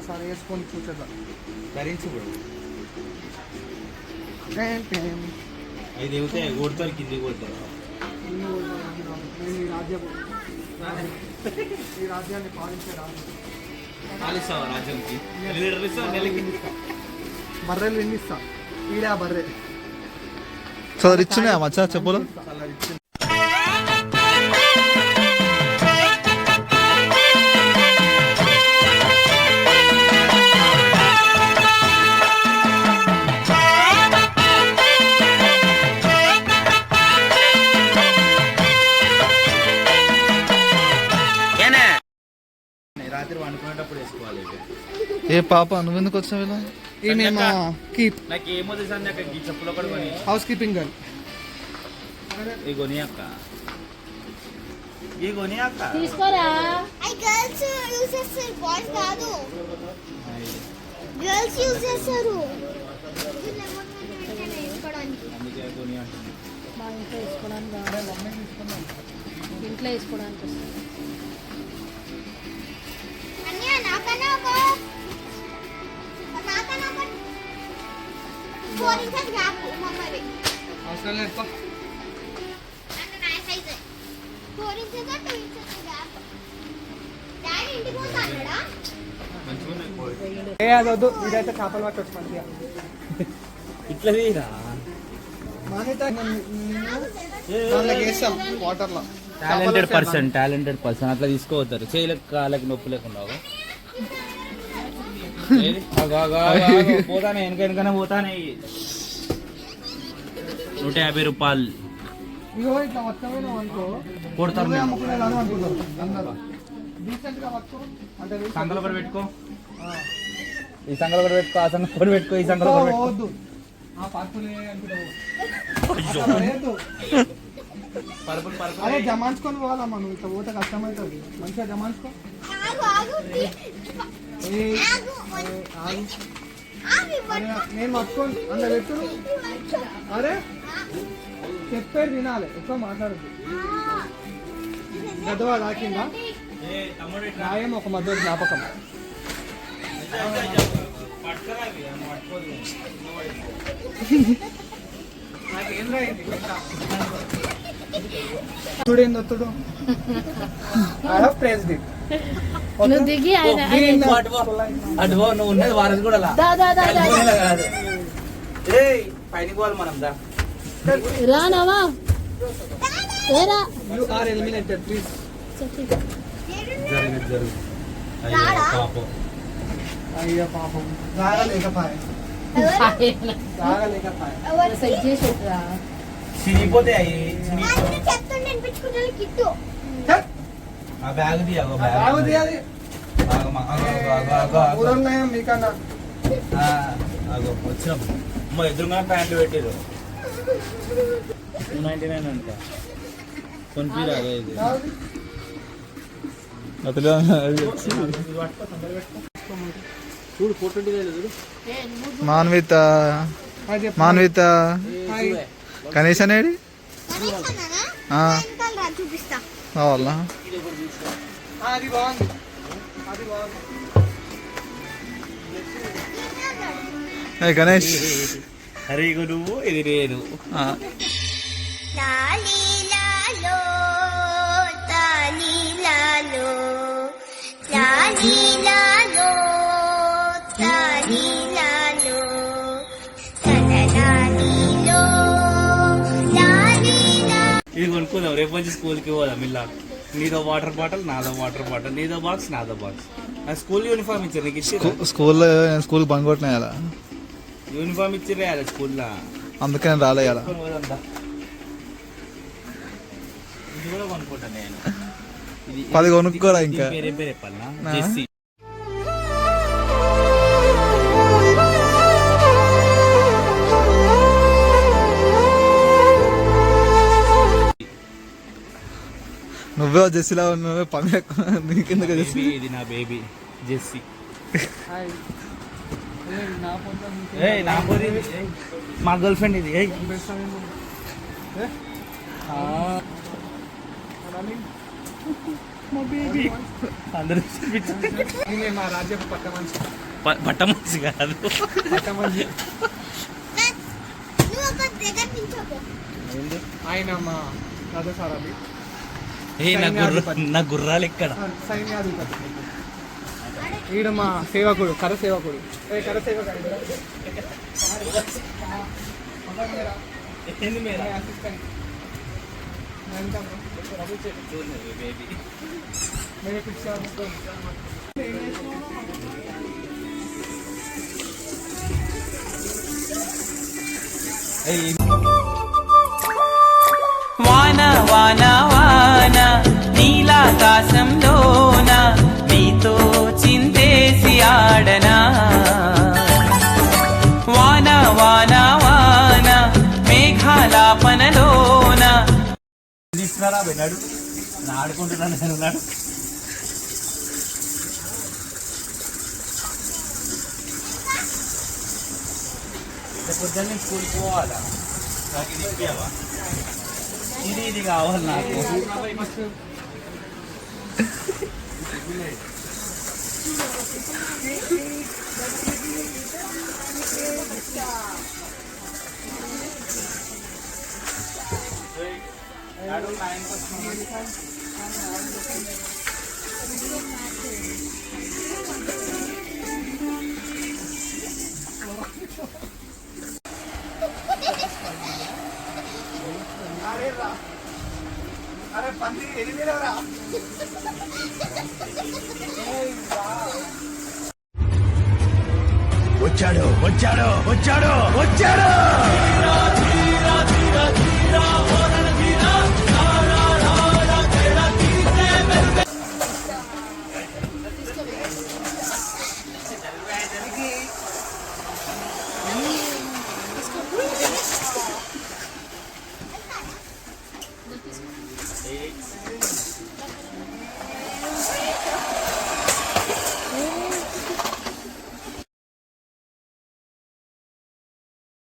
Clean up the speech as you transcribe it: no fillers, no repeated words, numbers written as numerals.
ఒకసారి వేసుకొని కూర్చోద్దాం. ధరించి ఐదు ఏమితే కొడతారు కింది కొడతారు. ఈ రాజ్యాన్ని పాలించే రాజు. పాలిస్తావా రాజ్యానికి? బర్రెలు ఎన్ని ఇస్తా? ఈడా బర్రె చాలా రిచ్ ఉన్నాయా మచ్చా చెప్పులు? రాత్రి వండుకునేటప్పుడు వేసుకోవాలి. ఏ పాప నువ్వు ఎందుకు వచ్చావు ఇలా? నాకు ఏమో తెలుసా ఈ చెప్పులు ఒకటి కొని హౌస్ కీపింగ్ గర్ల్. ఏ కొని అక్క, ఏ కొని అక్క తీసుకోరా. గర్ల్స్ యూస్ చేస్తారు, బాయ్స్ కాదు. గర్ల్స్ యూస్ చేస్తారు. అందుకే కొని అంటున్నా. మా ఇంట్లో వేసుకోవడానికి ఇంట్లో వేసుకోవడానికి అవసరం లేదు. అది వద్దు, ఇదైతే చేపలు పట్టవచ్చు మంచిగా. ఇట్లా తీరా వేస్తాం వాటర్లో. టాలెంటెడ్ పర్సన్ అట్లా తీసుకోవద్దారు. చేయలకు కాళ్ళకి నొప్పి లేకుండా పోతానే వెనకనే పోతానే. 150 రూపాయలు ఇగో ఇట్లా మొత్తమైన అనుకో కొడతారు. అమ్ముకునేదాన్ని అనుకుంటారు అందరూ. డీసెంట్ గా పట్టుకో అంటే సంగలు కూడా పెట్టుకో, ఈ సంగలు కూడా పెట్టుకో, ఆ సంగలు కూడా పెట్టుకో, ఈ సంగలు కూడా వద్దు. ఆ పరుపులే అనుకుంటావు. అదే జమాన్చుకొని పోవాలమ్మా. నువ్వు ఇట్లా పోతే కష్టమవుతుంది. మంచిగా జమాన్చుకో. నేను పట్టుకోండి అందులో పెట్టు. అరే చెప్పేది వినాలి, ఎక్కువ మాట్లాడద్దు. గదవా రాకిందా రాయం ఒక మధ్య జ్ఞాపకం. నాకేం రాయింది చూడండి ఒత్తుడు. I have prized it. నువ్వు దిగి అటువో నువ్వు ఉన్నది వారసు కూడా కాదు. పైనకి పోవాలి మనం. రానవా ఏరా. You are eliminated please. జరుగు అయ్యో పాపం రాగలేకపాయ. సెట్ చేసేట్రా. చినిగిపోతే ఆ బ్యాగ్ తీయాలి. మీకన్నా వచ్చినాం. ఎదురుగా ప్యాంట్లు పెట్టారు 299 అంట. కొనిపిరా ఇది చూడు 420 చూడు. మాన్విత కనీసం ఏడి చూపిస్తా. వాళ్ళ అది బాగుంది, అది బాగుంది. గణేష్ అరే నువ్వు ఇది నేను. ఇది కొనుక్కుందాం. రేపు నుంచి స్కూల్కి పోదాం. ఇలా నీదో వాటర్ బాటిల్, నాదో వాటర్ బాటిల్, నీదో బాక్స్, నాదో బాక్స్. నాకు స్కూల్ యూనిఫామ్ ఇచ్చారు. నీకు ఇచ్చి స్కూల్ బంక్ కొట్టినా యూనిఫామ్ ఇచ్చిరే అలా స్కూల్లో. అందుకని రాలే అలా. ఇది కూడా కొనుక్కుంటాను నేను. 10 కొనుక్కోరా ఇంకా. పేరు చెప్పాలా? జెస్సీ. నువ్వే జెస్సీలా నువ్వే పని నీకెందుకు జెస్సీ? ఇది నా బేబీ జెస్సీ. మా గర్ల్ ఫ్రెండ్ ఇది. అందరూ ఈమె మా రాజ్యపు పట్ట మనిషి. బట్ట మనిషి కాదు. పట్ట మనిషి. నువ్వు ఒక దగ్గర నించోపో. ఆయన మా రథసారథి. నా గుర్రాలు ఎక్కడ? సైన్యాధిపతి. ఈడ మా సేవకుడు, కర సేవకుడు. కర సేవకుడు ఏంది మేరా? అసిస్టెంట్. బేబీ మేమే పిలిచాము. వాన వాన వాన నీలాకాశంలోన నీతో చిందేసి ఆడనా. వాన వాన వాన మేఘాలాపనలోన తీసుకున్నారా పెట్టాడు ఆడుకుంటున్నాను నేను ఉన్నాడు. పొద్దున్న స్కూల్కి పోవాలా? నాకు ఇది ఇప్పియావా? ఇది కావాలి నాకు. అరే పంది ఎనిమిదిరా. వచ్చాడు వచ్చాడు వచ్చాడు వచ్చాడు.